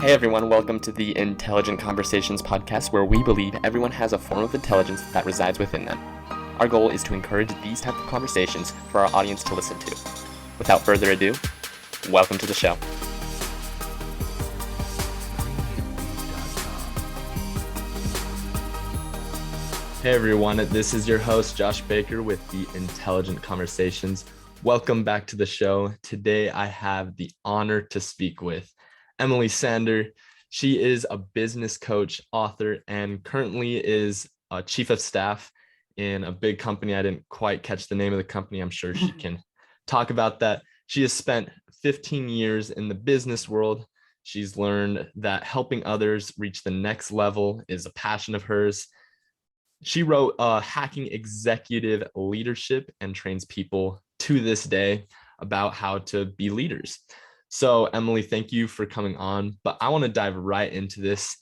Hey everyone, welcome to the Intelligent Conversations podcast, where we believe everyone has a form of intelligence that resides within them. Our goal is to encourage these type of conversations for our audience to listen to. Without further ado, welcome to the show. Hey everyone, this is your host Josh Baker with the Intelligent Conversations. Welcome back to the show. Today I have the honor to speak with Emily Sander. She is a business coach, author, and currently is a chief of staff in a big company. I didn't quite catch the name of the company. I'm sure she can talk about that. She has spent 15 years in the business world. She's learned that helping others reach the next level is a passion of hers. She wrote Hacking Executive Leadership and trains people to this day about how to be leaders. So Emily, thank you for coming on, but I want to dive right into this.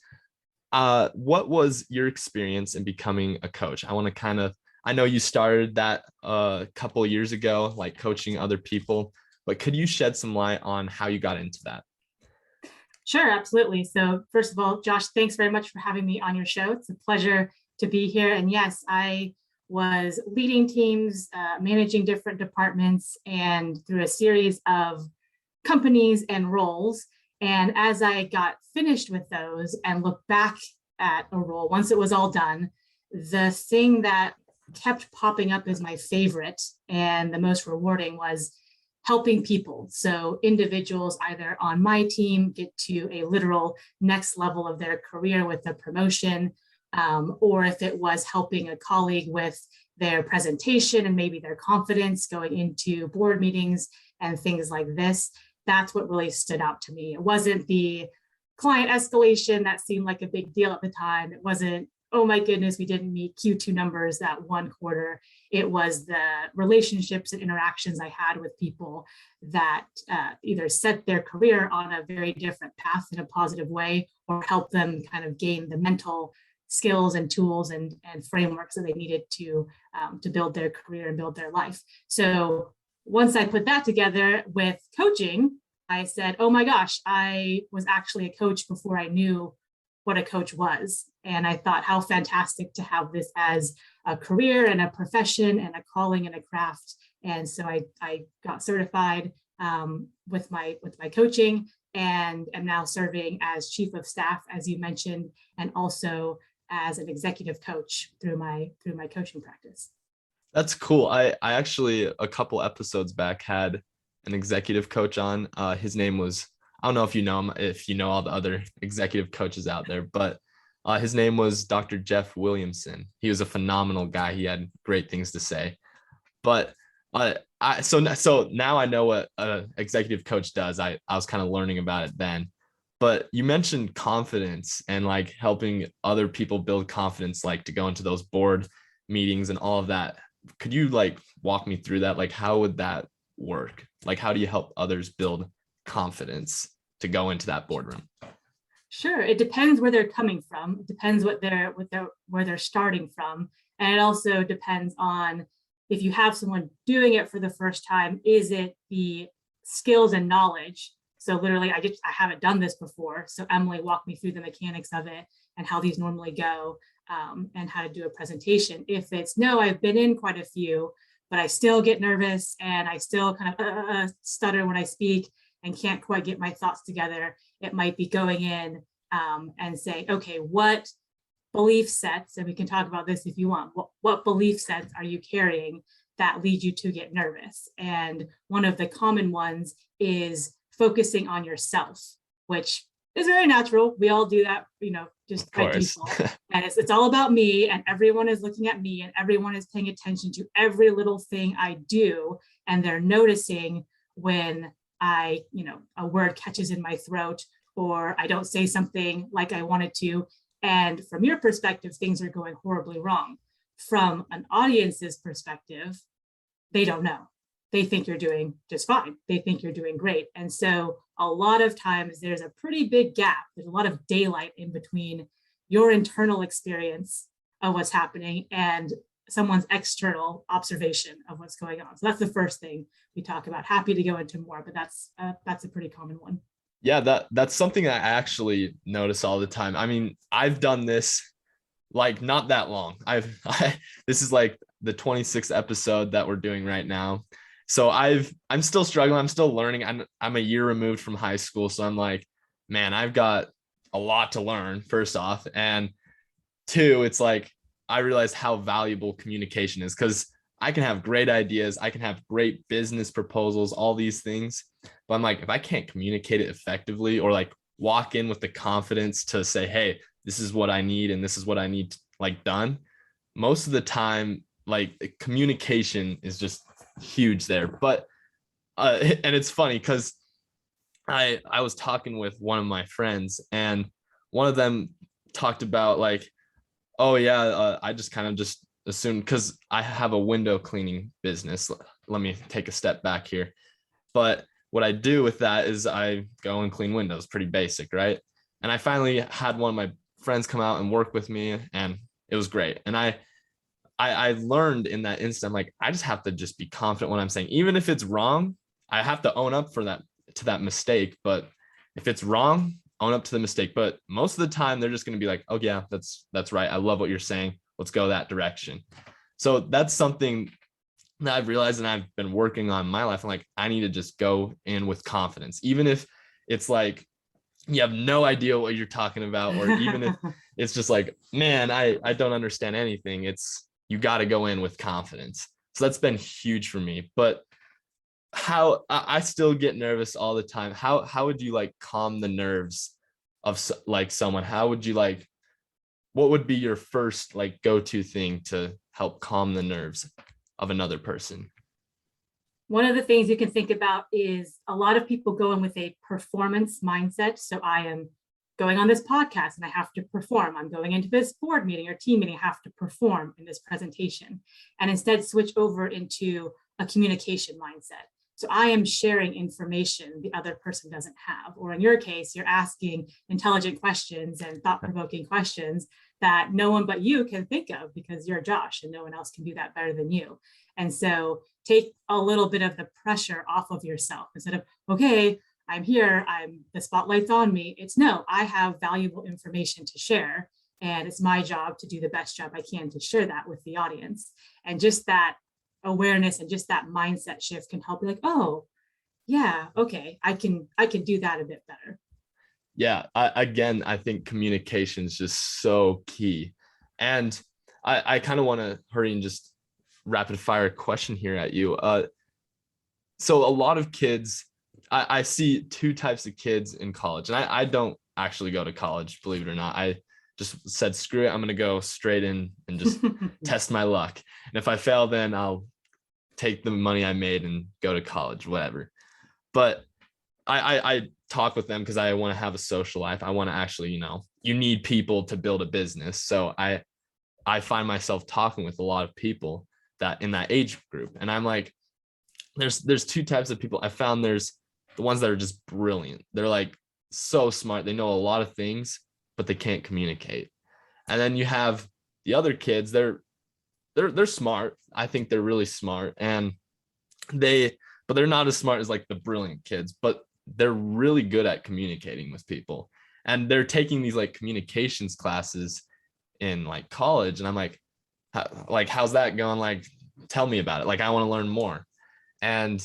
What was your experience in becoming a coach? I know you started that a couple of years ago, like coaching other people, but could you shed some light on how you got into that? Sure, absolutely. So first of all, Josh, thanks very much for having me on your show. It's a pleasure to be here. And yes, I was leading teams, managing different departments, and through a series of companies and roles. And as I got finished with those and looked back at a role, once it was all done, the thing that kept popping up as my favorite and the most rewarding was helping people. So individuals either on my team get to a literal next level of their career with a promotion, or if it was helping a colleague with their presentation and maybe their confidence going into board meetings and things like this. That's what really stood out to me. It wasn't the client escalation that seemed like a big deal at the time. It wasn't, oh my goodness, we didn't meet Q2 numbers that one quarter. It was the relationships and interactions I had with people that either set their career on a very different path in a positive way, or help them kind of gain the mental skills and tools and frameworks that they needed to build their career and build their life. So once I put that together with coaching, I said, oh my gosh, I was actually a coach before I knew what a coach was. And I thought, how fantastic to have this as a career and a profession and a calling and a craft. And so I got certified with my coaching, and am now serving as chief of staff, as you mentioned, and also as an executive coach through my coaching practice. That's cool. I actually, a couple episodes back, had an executive coach on. His name was, I don't know if you know him, if you know all the other executive coaches out there, but his name was Dr. Jeff Williamson. He was a phenomenal guy. He had great things to say. But so now I know what an executive coach does. I was kind of learning about it then. But you mentioned confidence and like helping other people build confidence, like to go into those board meetings and all of that. Could you like walk me through that? Like, how would that work? Like, how do you help others build confidence to go into that boardroom? Sure, it depends where they're coming from. It depends where they're starting from, and it also depends on if you have someone doing it for the first time. Is it the skills and knowledge? So literally, I haven't done this before. So Emily walked me through the mechanics of it and how these normally go, and how to do a presentation. If it's no, I've been in quite a few, but I still get nervous and I still kind of stutter when I speak and can't quite get my thoughts together. It might be going in and saying, okay, what belief sets, and we can talk about this if you want, what belief sets are you carrying that lead you to get nervous? And one of the common ones is focusing on yourself, which is very natural. We all do that, just by default. And it's all about me, and everyone is looking at me, and everyone is paying attention to every little thing I do. And they're noticing when a word catches in my throat, or I don't say something like I wanted to. And from your perspective, things are going horribly wrong. From an audience's perspective, they don't know. They think you're doing just fine. They think you're doing great. And so a lot of times there's a pretty big gap. There's a lot of daylight in between your internal experience of what's happening and someone's external observation of what's going on. So that's the first thing we talk about. Happy to go into more, but that's a pretty common one. Yeah, that's something I actually notice all the time. I mean, I've done this like not that long. This is like the 26th episode that we're doing right now. So I'm still struggling. I'm still learning. I'm a year removed from high school, so I'm like, man, I've got a lot to learn first off. And two, it's like I realized how valuable communication is because I can have great ideas, I can have great business proposals, all these things. But I'm like, if I can't communicate it effectively or like walk in with the confidence to say, hey, this is what I need and this is what I need like done, most of the time, like communication is just huge there. But and it's funny because I was talking with one of my friends and one of them talked about like, oh yeah, I just kind of just assumed because I have a window cleaning business. Let me take a step back here. But what I do with that is I go and clean windows, pretty basic, right? And I finally had one of my friends come out and work with me, and it was great. And I learned in that instant, like I just have to just be confident when I'm saying, even if it's wrong, I have to own up for that to that mistake. But if it's wrong, own up to the mistake. But most of the time, they're just going to be like, "Oh yeah, that's right. I love what you're saying. Let's go that direction." So that's something that I've realized, and I've been working on my life. I'm like, I need to just go in with confidence, even if it's like you have no idea what you're talking about, or even if it's just like, man, I don't understand anything. It's you got to go in with confidence. So that's been huge for me. But how I still get nervous all the time. How would you like calm the nerves of like someone? How would you like what would be your first like go-to thing to help calm the nerves of another person? One of the things you can think about is a lot of people go in with a performance mindset. So I am going on this podcast and I have to perform. I'm going into this board meeting or team meeting, I have to perform in this presentation. And instead switch over into a communication mindset. So I am sharing information the other person doesn't have. Or in your case, you're asking intelligent questions and thought-provoking questions that no one but you can think of because you're Josh and no one else can do that better than you. And so take a little bit of the pressure off of yourself instead of, okay, I'm here, the spotlight's on me. It's no, I have valuable information to share. And it's my job to do the best job I can to share that with the audience. And just that awareness and just that mindset shift can help you like, oh, yeah, okay, I can do that a bit better. Yeah, again, I think communication is just so key. And I kind of want to hurry and just rapid fire question here at you. So a lot of kids, I see two types of kids in college, and I don't actually go to college, believe it or not. I just said, screw it, I'm going to go straight in and just test my luck. And if I fail, then I'll take the money I made and go to college, whatever. But I talk with them because I want to have a social life. I want to actually, you need people to build a business. So I find myself talking with a lot of people that in that age group. And I'm like, there's two types of people. I found there's the ones that are just brilliant. They're like so smart. They know a lot of things, but they can't communicate. And then you have the other kids, they're smart. I think they're really smart. And but they're not as smart as like the brilliant kids, but they're really good at communicating with people. And they're taking these like communications classes in like college. And I'm like, how's that going? Like, tell me about it. Like, I want to learn more. And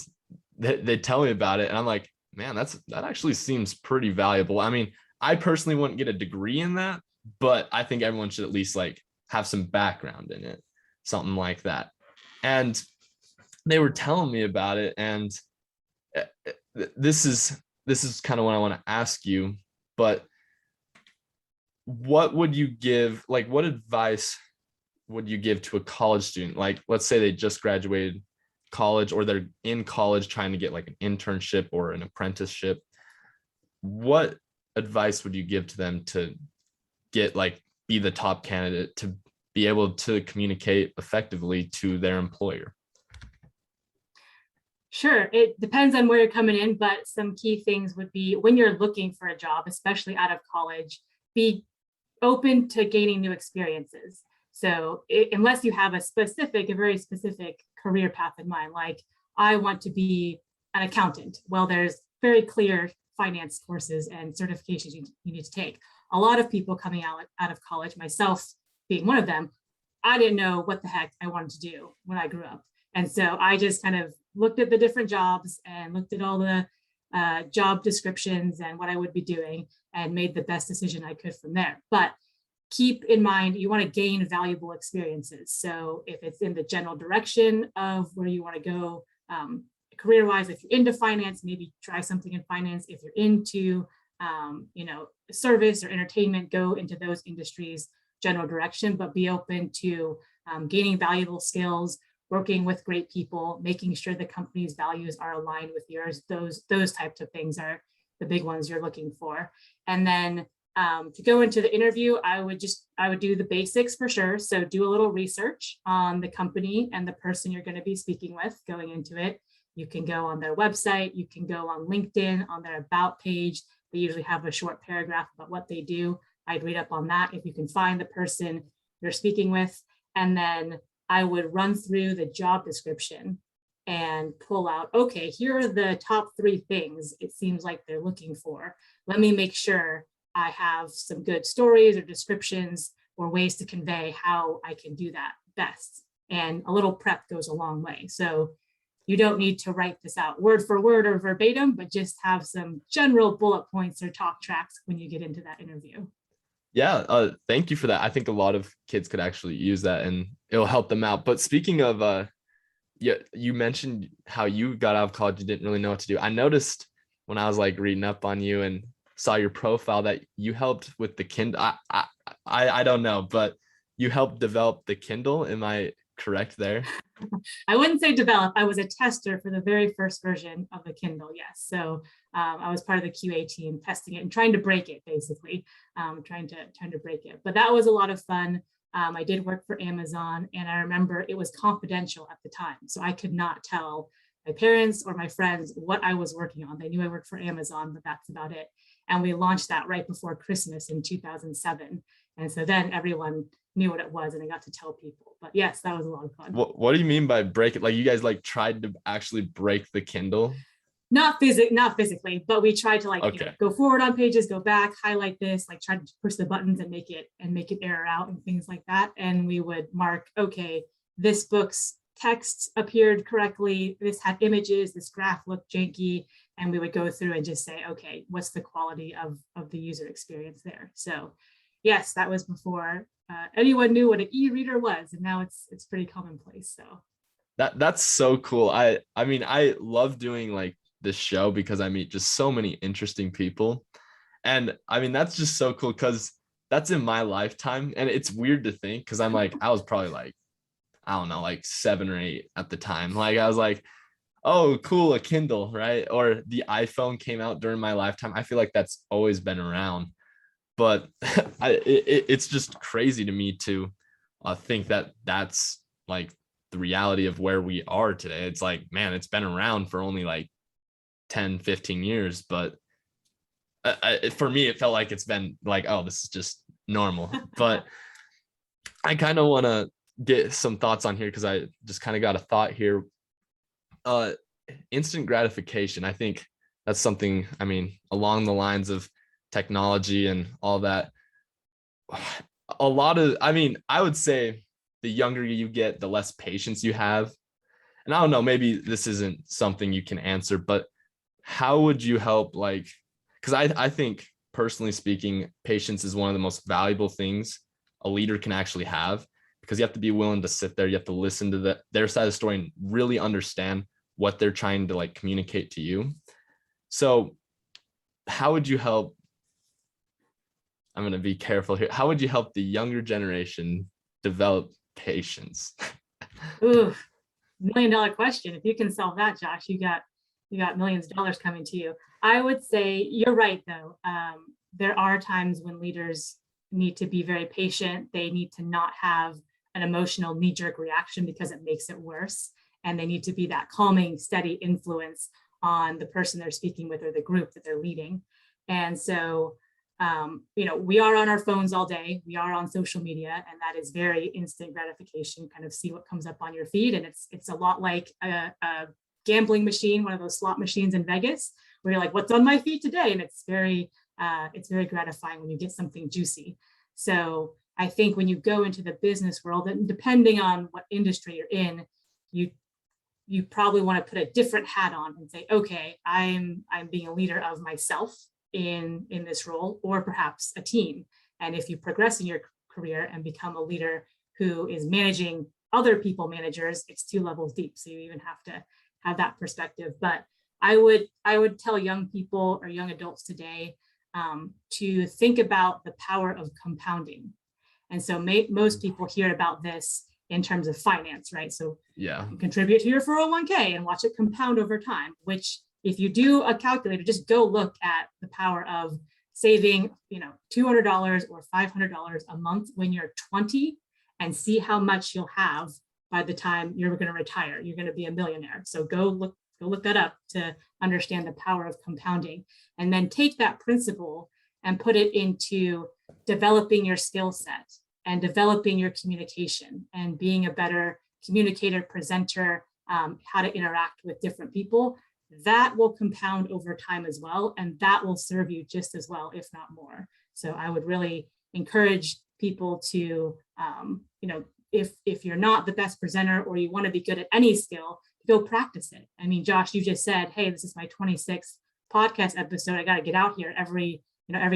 they tell me about it. And I'm like, man, that actually seems pretty valuable. I mean, I personally wouldn't get a degree in that, but I think everyone should at least like have some background in it, something like that. And they were telling me about it. And this is kind of what I want to ask you, but what would you give, like, what advice would you give to a college student? Like, let's say they just graduated college or they're in college trying to get like an internship or an apprenticeship. What advice would you give to them to get like be the top candidate to be able to communicate effectively to their employer? Sure, it depends on where you're coming in, but some key things would be when you're looking for a job, especially out of college, be open to gaining new experiences. So unless you have a very specific career path in mind, like I want to be an accountant, well, there's very clear finance courses and certifications you need to take. A lot of people coming out of college, myself being one of them, I didn't know what the heck I wanted to do when I grew up. And so I just kind of looked at the different jobs and looked at all the job descriptions and what I would be doing and made the best decision I could from there. But keep in mind, you want to gain valuable experiences. So if it's in the general direction of where you want to go career-wise, if you're into finance, maybe try something in finance. If you're into service or entertainment, go into those industries, general direction, but be open to gaining valuable skills, working with great people, making sure the company's values are aligned with yours. Those types of things are the big ones you're looking for. And then to go into the interview, I would do the basics for sure. So do a little research on the company and the person you're going to be speaking with going into it. You can go on their website, you can go on LinkedIn on their about page. They usually have a short paragraph about what they do. I'd read up on that if you can find the person you're speaking with. And then I would run through the job description and pull out, okay, here are the top 3 things it seems like they're looking for. Let me make sure I have some good stories or descriptions or ways to convey how I can do that best. And a little prep goes a long way. So you don't need to write this out word for word or verbatim, but just have some general bullet points or talk tracks when you get into that interview. Yeah, thank you for that. I think a lot of kids could actually use that and it'll help them out. But speaking of, yeah, you mentioned how you got out of college, you didn't really know what to do. I noticed when I was like reading up on you and saw your profile that you helped with the Kindle. I don't know, but you helped develop the Kindle. Am I correct there? I wouldn't say develop. I was a tester for the very first version of the Kindle. Yes. So I was part of the QA team testing it and trying to break it, basically, trying to break it. But that was a lot of fun. I did work for Amazon, and I remember it was confidential at the time. So I could not tell my parents or my friends what I was working on. They knew I worked for Amazon, but that's about it. And we launched that right before Christmas in 2007. And so then everyone knew what it was and I got to tell people. But yes, that was a lot of fun. What do you mean by break it? Like you guys like tried to actually break the Kindle? Not physically, but we tried to Okay. go forward on pages, go back, highlight this, like try to push the buttons and make it error out and things like that. And we would mark, okay, this book's text appeared correctly, this had images, this graph looked janky, and we would go through and just say, okay, what's the quality of the user experience there? So yes, that was before anyone knew what an e-reader was, and now it's pretty commonplace. So That's so cool. I mean, I love doing like this show because I meet just so many interesting people. And I mean, that's just so cool because that's in my lifetime. And it's weird to think because I'm like, I was probably like, I don't know, like 7 or 8 at the time. Like I was like, oh, cool, a Kindle, right? Or the iPhone came out during my lifetime. I feel like that's always been around. But it's just crazy to me to think that that's like the reality of where we are today. It's like, man, it's been around for only like 10, 15 years. But for me, it felt like it's been like, oh, this is just normal. But I kind of want to get some thoughts on here because I just kind of got a thought here. Instant gratification. I think that's something, I mean, along the lines of technology and all that. A lot of, I mean, I would say the younger you get, the less patience you have. And I don't know, maybe this isn't something you can answer, but how would you help, like, because I think personally speaking, patience is one of the most valuable things a leader can actually have, because you have to be willing to sit there, you have to listen to their side of the story and really understand what they're trying to like communicate to you. So how would you help? I'm going to be careful here. How would you help the younger generation develop patience? ooh, $1 million question. If you can solve that, Josh, you got millions of dollars coming to you. I would say you're right, though. There are times when leaders need to be very patient. They need to not have an emotional knee-jerk reaction because it makes it worse. And they need to be that calming, steady influence on the person they're speaking with or the group that they're leading. And so, we are on our phones all day. We are on social media, and that is very instant gratification. Kind of see what comes up on your feed, and it's a lot like a gambling machine, one of those slot machines in Vegas, where you're like, what's on my feed today? And it's very gratifying when you get something juicy. So I think when you go into the business world, and depending on what industry you're in, you probably want to put a different hat on and say, okay, I'm being a leader of myself in this role, or perhaps a team. And if you progress in your career and become a leader who is managing other people managers, it's 2 levels deep. So you even have to have that perspective. But I would tell young people or young adults today to think about the power of compounding. And so most people hear about this in terms of finance, right? So yeah, you contribute to your 401k and watch it compound over time, which if you do a calculator, just go look at the power of saving, $200 or $500 a month when you're 20 and see how much you'll have by the time you're going to retire. You're going to be a millionaire. So go look that up to understand the power of compounding, and then take that principle and put it into developing your skill set and developing your communication and being a better communicator, presenter, how to interact with different people. That will compound over time as well, and that will serve you just as well, if not more. So I would really encourage people to, if you're not the best presenter or you want to be good at any skill, go practice it. I mean, Josh, you just said, hey, this is my 26th podcast episode. I got to get out here every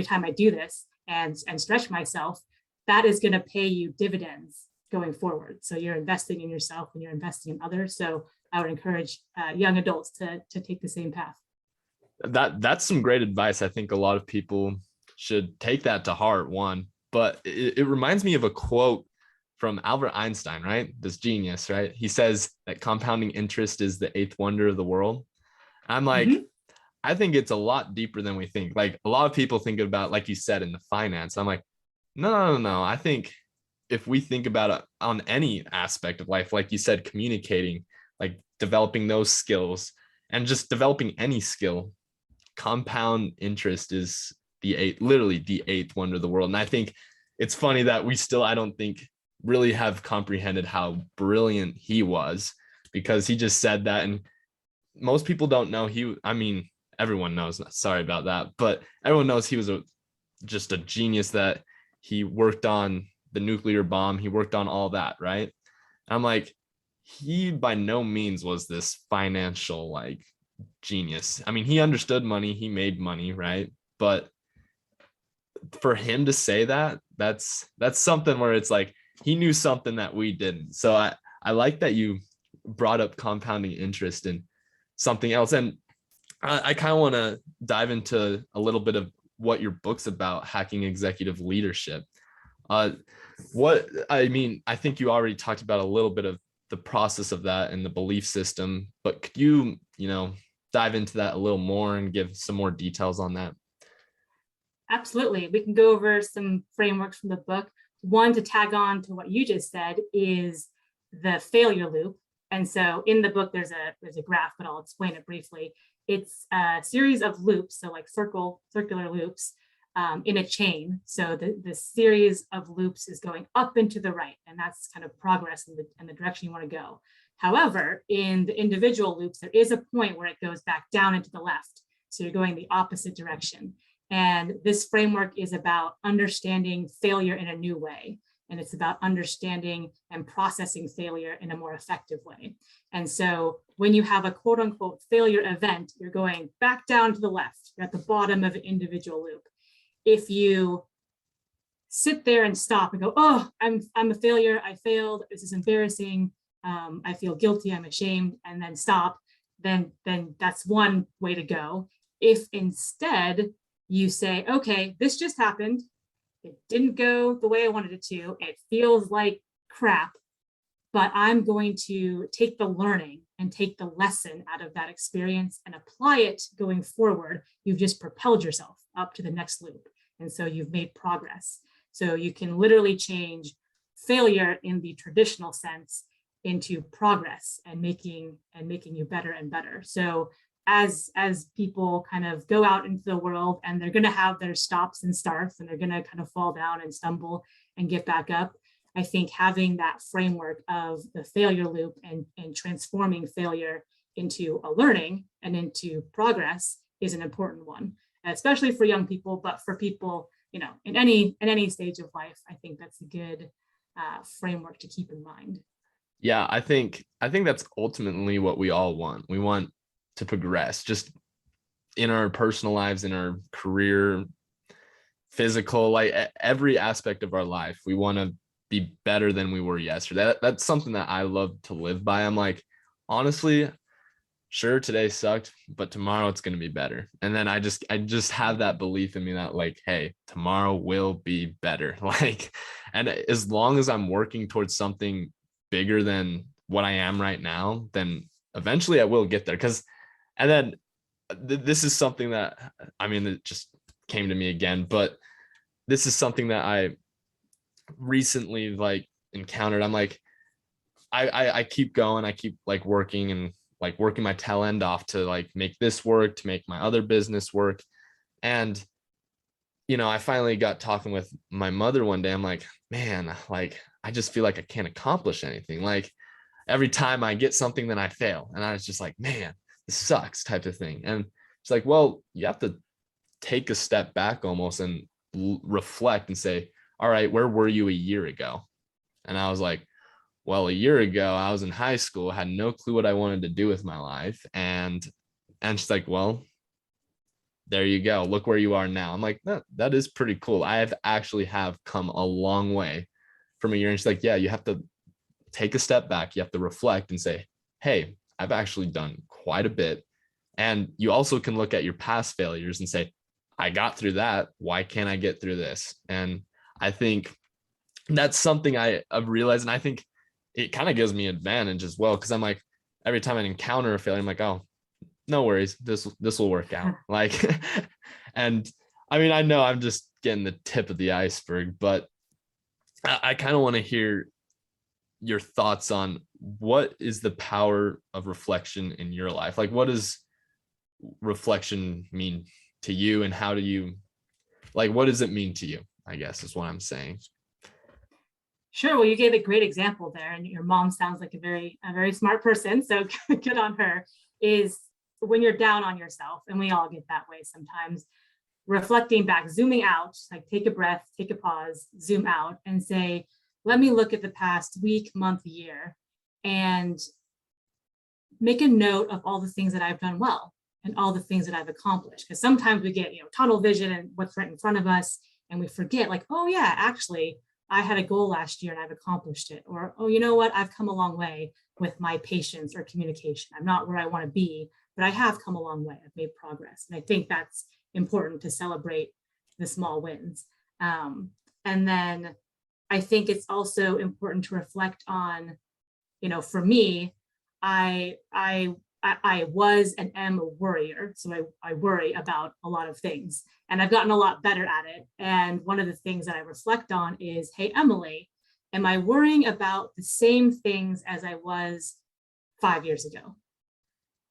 time I do this and stretch myself. That is going to pay you dividends going forward. So you're investing in yourself and you're investing in others. So I would encourage young adults to take the same path. That's some great advice. I think a lot of people should take that to heart, one. But it reminds me of a quote from Albert Einstein, right? This genius, right? He says that compounding interest is the 8th wonder of the world. I'm like, I think it's a lot deeper than we think. Like, a lot of people think about, like you said, in the finance. I'm like, no. I think if we think about it on any aspect of life, like you said, communicating, like developing those skills and just developing any skill, compound interest is literally the 8th wonder of the world. And I think it's funny that we still, I don't think, really have comprehended how brilliant he was, because he just said that. And most people don't know everyone knows, sorry about that, but everyone knows he was just a genius, that he worked on the nuclear bomb. He worked on all that, right? I'm like, he by no means was this financial genius. I mean, he understood money, he made money, right? But for him to say that's something where it's like he knew something that we didn't. So I like that you brought up compounding interest in something else. And I kind of want to dive into a little bit of what your book's about, Hacking Executive Leadership. I think you already talked about a little bit of the process of that and the belief system, but could you, dive into that a little more and give some more details on that? Absolutely. We can go over some frameworks from the book. One, to tag on to what you just said, is the failure loop. And so in the book, there's a graph, but I'll explain it briefly. It's a series of loops, so like circular loops in a chain. So the series of loops is going up and to the right, and that's kind of progress in the direction you want to go. However, in the individual loops, there is a point where it goes back down into the left. So you're going the opposite direction. And this framework is about understanding failure in a new way. And it's about understanding and processing failure in a more effective way. And so when you have a quote unquote failure event, you're going back down to the left. You're at the bottom of an individual loop. If you sit there and stop and go, oh, I'm a failure, I failed, this is embarrassing, I feel guilty, I'm ashamed, and then stop, then that's one way to go. If instead you say, okay, this just happened, it didn't go the way I wanted it to, it feels like crap, but I'm going to take the learning and take the lesson out of that experience and apply it going forward. You've just propelled yourself up to the next loop. And so you've made progress. So you can literally change failure in the traditional sense into progress and making you better and better. So as people kind of go out into the world, and they're going to have their stops and starts, and they're going to kind of fall down and stumble and get back up, I think having that framework of the failure loop and transforming failure into a learning and into progress is an important one, especially for young people, but for people, in any stage of life. I think that's a good framework to keep in mind. Yeah, I think that's ultimately what we all want. We want to progress just in our personal lives, in our career, physical, like every aspect of our life. We want to be better than we were yesterday. That's something that I love to live by. I'm like, honestly, sure, today sucked, but tomorrow it's going to be better. And then I just have that belief in me that like, hey, tomorrow will be better. Like, and as long as I'm working towards something bigger than what I am right now, then eventually I will get there. And then this is something that, I mean, it just came to me again, but this is something that I recently like encountered. I'm like, I keep going, I keep like working and like working my tail end off to like make this work, to make my other business work. And I finally got talking with my mother one day. I'm like, man, like I just feel like I can't accomplish anything. Like every time I get something, then I fail. And I was just like, man, this sucks type of thing. And it's like, well, you have to take a step back almost and reflect and say, all right, where were you a year ago? And I was like, well, a year ago, I was in high school, had no clue what I wanted to do with my life. And she's like, well, there you go. Look where you are now. I'm like, that is pretty cool. I have come a long way from a year. And she's like, yeah, you have to take a step back. You have to reflect and say, hey, I've actually done quite a bit. And you also can look at your past failures and say, I got through that. Why can't I get through this? And I think that's something I've realized. And I think it kind of gives me advantage as well. Cause I'm like, every time I encounter a failure, I'm like, oh, no worries. This will work out. Like, and I mean, I know I'm just getting the tip of the iceberg, but I kind of want to hear your thoughts on what is the power of reflection in your life? Like, what does reflection mean to you, and how do you, like, what does it mean to you, I guess is what I'm saying. Sure. Well, you gave a great example there, and your mom sounds like a very smart person. So good on her. Is when you're down on yourself, and we all get that way sometimes, reflecting back, zooming out, like take a breath, take a pause, zoom out and say, let me look at the past week, month, year, and make a note of all the things that I've done well and all the things that I've accomplished. Because sometimes we get, tunnel vision and what's right in front of us, and we forget, like, oh yeah, actually, I had a goal last year and I've accomplished it. Or, oh, you know what? I've come a long way with my patience or communication. I'm not where I want to be, but I have come a long way. I've made progress. And I think that's important to celebrate the small wins. And then I think it's also important to reflect on, for me, I was and am a worrier. So I worry about a lot of things, and I've gotten a lot better at it. And one of the things that I reflect on is, hey, Emily, am I worrying about the same things as I was 5 years ago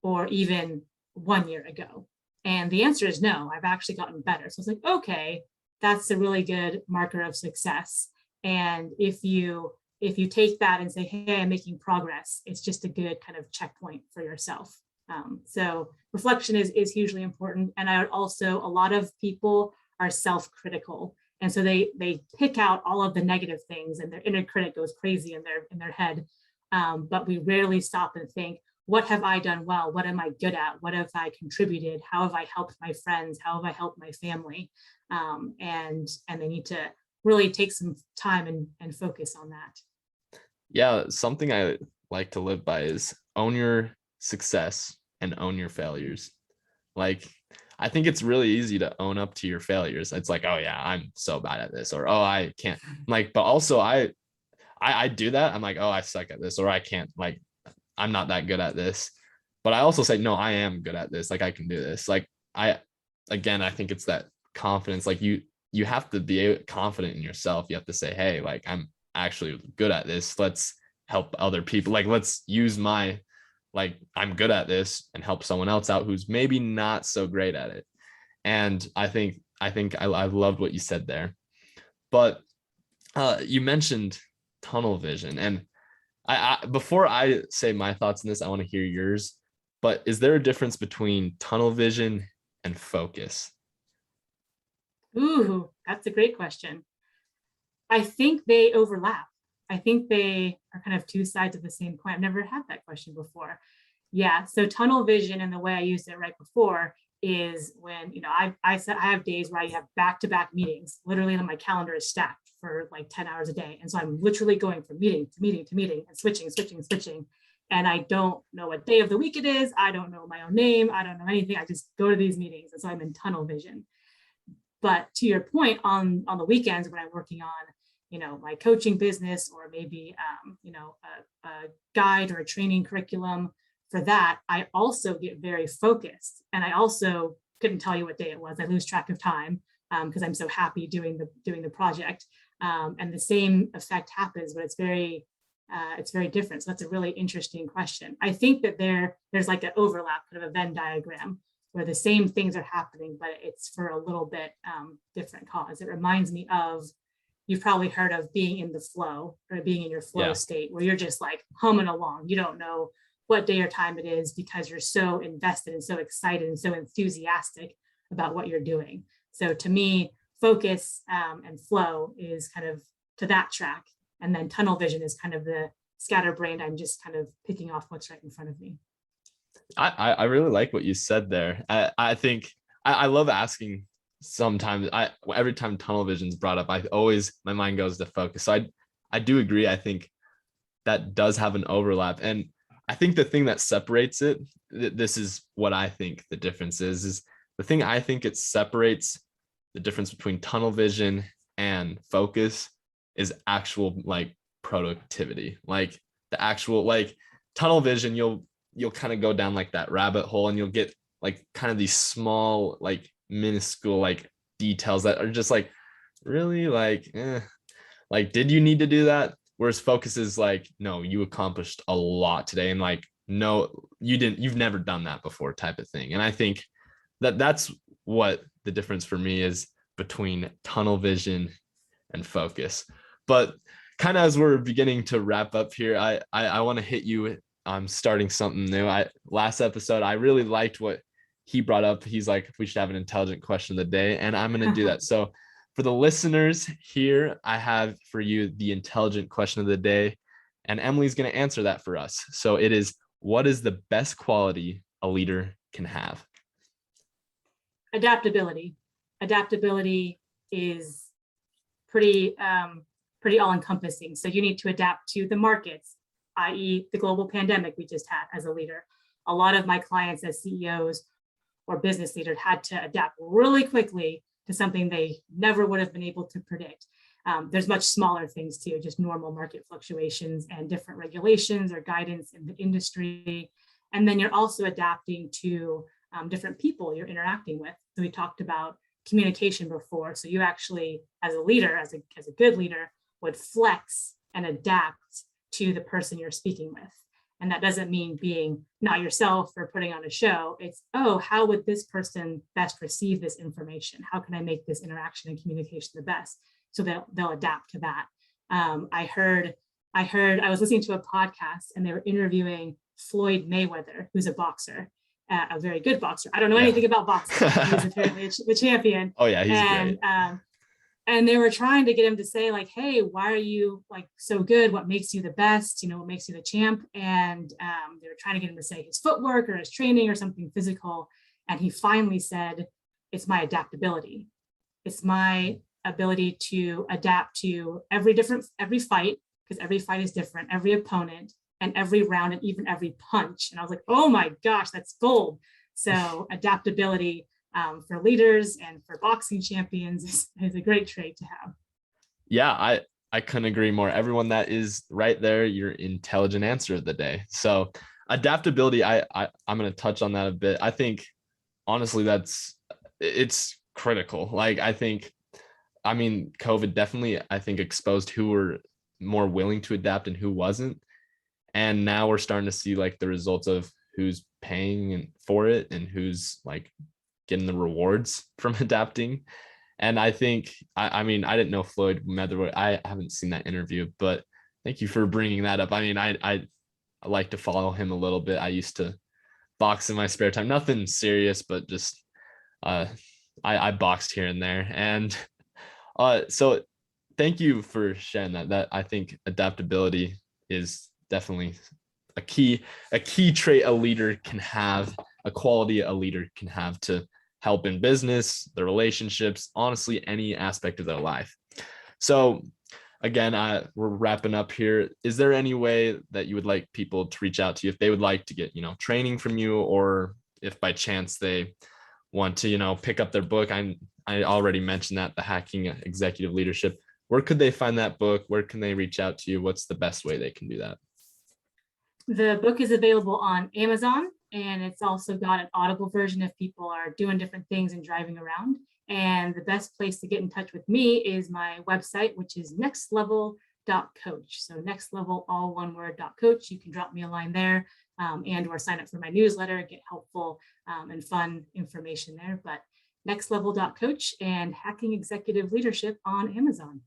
or even 1 year ago? And the answer is no, I've actually gotten better. So it's like, okay, that's a really good marker of success. And if you take that and say, hey, I'm making progress, it's just a good kind of checkpoint for yourself. So reflection is hugely important. And I would also, a lot of people are self-critical. And so they pick out all of the negative things, and their inner critic goes crazy in their head. But we rarely stop and think, what have I done well? What am I good at? What have I contributed? How have I helped my friends? How have I helped my family? And they need to really take some time and focus on that. Yeah, something I like to live by is own your success and own your failures. Like, I think it's really easy to own up to your failures. It's like, oh yeah, I'm so bad at this, or oh, I can't. Like, but also I do that. I'm like, oh, I suck at this, or I can't, like, I'm not that good at this. But I also say, no, I am good at this. Like, I can do this. Like, I think it's that confidence. Like, you have to be confident in yourself. You have to say, hey, like, I'm actually good at this. Let's help other people. Like, let's use my, like, I'm good at this and help someone else out who's maybe not so great at it. And I think I loved what you said there. But you mentioned tunnel vision, and I before I say my thoughts on this, I want to hear yours. But is there a difference between tunnel vision and focus? Ooh, that's a great question. I think they overlap. I think they are kind of two sides of the same coin. I've never had that question before. Yeah. So tunnel vision, and the way I used it right before, is when, I have days where I have back-to-back meetings. Literally, my calendar is stacked for like 10 hours a day. And so I'm literally going from meeting to meeting to meeting and switching. And I don't know what day of the week it is. I don't know my own name. I don't know anything. I just go to these meetings. And so I'm in tunnel vision. But to your point, on the weekends when I'm working on, my coaching business, or maybe, a guide or a training curriculum, for that, I also get very focused. And I also couldn't tell you what day it was. I lose track of time because I'm so happy doing the project. And the same effect happens, but it's very different. So that's a really interesting question. I think that there's like an overlap, kind of a Venn diagram, where the same things are happening, but it's for a little bit different cause. It reminds me of, you've probably heard of being in the flow, or being in your flow state, where you're just like humming along. You don't know what day or time it is because you're so invested and so excited and so enthusiastic about what you're doing. So to me, focus and flow is kind of to that track. And then tunnel vision is kind of the scatterbrained. I'm just kind of picking off what's right in front of me. I really like what you said there. I think I love asking. Sometimes every time tunnel vision is brought up, my mind goes to focus. So I do agree. I think that does have an overlap. And I think the thing that separates it, this is what I think the difference is the thing I think it separates the difference between tunnel vision and focus is actual like productivity. Like the actual like tunnel vision, you'll kind of go down like that rabbit hole, and you'll get like kind of these small, like minuscule, like details that are just like really like, did you need to do that? Whereas focus is like, no, you accomplished a lot today. And like, no, you've never done that before type of thing. And I think that's what the difference for me is between tunnel vision and focus. But kind of as we're beginning to wrap up here, I want to hit you. I'm starting something new. Last episode, I really liked what he brought up. He's like, we should have an intelligent question of the day, and I'm going to do that. So for the listeners here, I have for you the intelligent question of the day, and Emily's going to answer that for us. So it is, what is the best quality a leader can have? Adaptability. Adaptability is pretty all encompassing. So you need to adapt to the markets, i.e. the global pandemic we just had as a leader. A lot of my clients as CEOs or business leaders had to adapt really quickly to something they never would have been able to predict. There's much smaller things too, just normal market fluctuations and different regulations or guidance in the industry. And then you're also adapting to different people you're interacting with. So we talked about communication before. So you actually, as a leader, as a good leader, would flex and adapt to the person you're speaking with. And that doesn't mean being not yourself or putting on a show. It's, oh, how would this person best receive this information? How can I make this interaction and communication the best? So they'll adapt to that. I was listening to a podcast, and they were interviewing Floyd Mayweather, who's a boxer, a very good boxer. I don't know anything about boxing. He's apparently the champion. Oh yeah, he's great. And they were trying to get him to say like, hey, why are you like so good? What makes you the best? What makes you the champ? And they were trying to get him to say his footwork or his training or something physical. And he finally said, it's my adaptability. It's my ability to adapt to every fight, because every fight is different, every opponent and every round and even every punch. And I was like, oh my gosh, that's gold. So adaptability for leaders and for boxing champions is a great trait to have. Yeah, I couldn't agree more. Everyone, that is right there, your intelligent answer of the day. So adaptability, I'm going to touch on that a bit. I think honestly, it's critical. Like I mean, COVID definitely, I think, exposed who were more willing to adapt and who wasn't. And now we're starting to see like the results of who's paying for it and who's like getting the rewards from adapting. And I think, I mean, I didn't know Floyd Mayweather. I haven't seen that interview, but thank you for bringing that up. I mean, I like to follow him a little bit. I used to box in my spare time, nothing serious, but just I boxed here and there. And so thank you for sharing that. That I think adaptability is definitely a key trait a leader can have, a quality a leader can have to help in business, their relationships, honestly, any aspect of their life. So again, we're wrapping up here. Is there any way that you would like people to reach out to you if they would like to get, training from you, or if by chance they want to, pick up their book? I already mentioned that, the Hacking Executive Leadership. Where could they find that book? Where can they reach out to you? What's the best way they can do that? The book is available on Amazon, and it's also got an Audible version if people are doing different things and driving around. And the best place to get in touch with me is my website, which is nextlevel.coach. So nextlevel, all one word, .coach. You can drop me a line there, and or sign up for my newsletter, get helpful and fun information there. But nextlevel.coach and Hacking Executive Leadership on Amazon.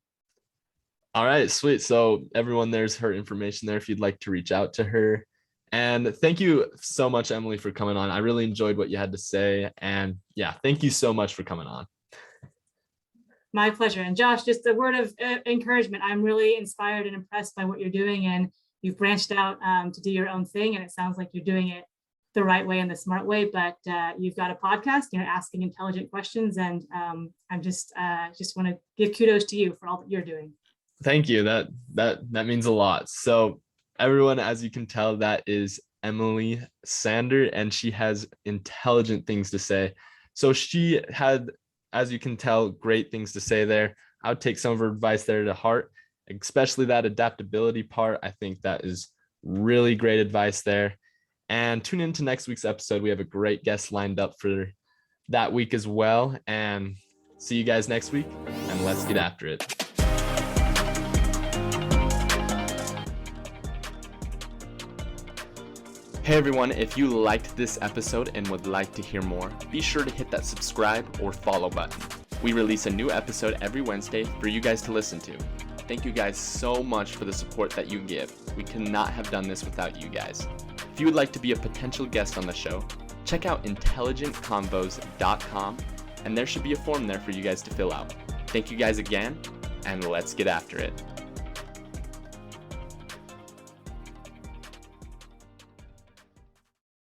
All right, sweet. So everyone, there's her information there if you'd like to reach out to her. And thank you so much, Emily, for coming on. I really enjoyed what you had to say. And yeah, thank you so much for coming on. My pleasure. And Josh, just a word of encouragement. I'm really inspired and impressed by what you're doing. And you've branched out to do your own thing. And it sounds like you're doing it the right way and the smart way. But you've got a podcast, asking intelligent questions. And I'm just want to give kudos to you for all that you're doing. Thank you. That means a lot. So everyone, as you can tell, that is Emily Sander, and she has intelligent things to say. So she had, as you can tell, great things to say there. I would take some of her advice there to heart, especially that adaptability part. I think that is really great advice there. And tune into next week's episode. We have a great guest lined up for that week as well. And see you guys next week, and let's get after it. Hey everyone, if you liked this episode and would like to hear more, be sure to hit that subscribe or follow button. We release a new episode every Wednesday for you guys to listen to. Thank you guys so much for the support that you give. We could not have done this without you guys. If you would like to be a potential guest on the show, check out intelligentconvos.com, and there should be a form there for you guys to fill out. Thank you guys again, and let's get after it.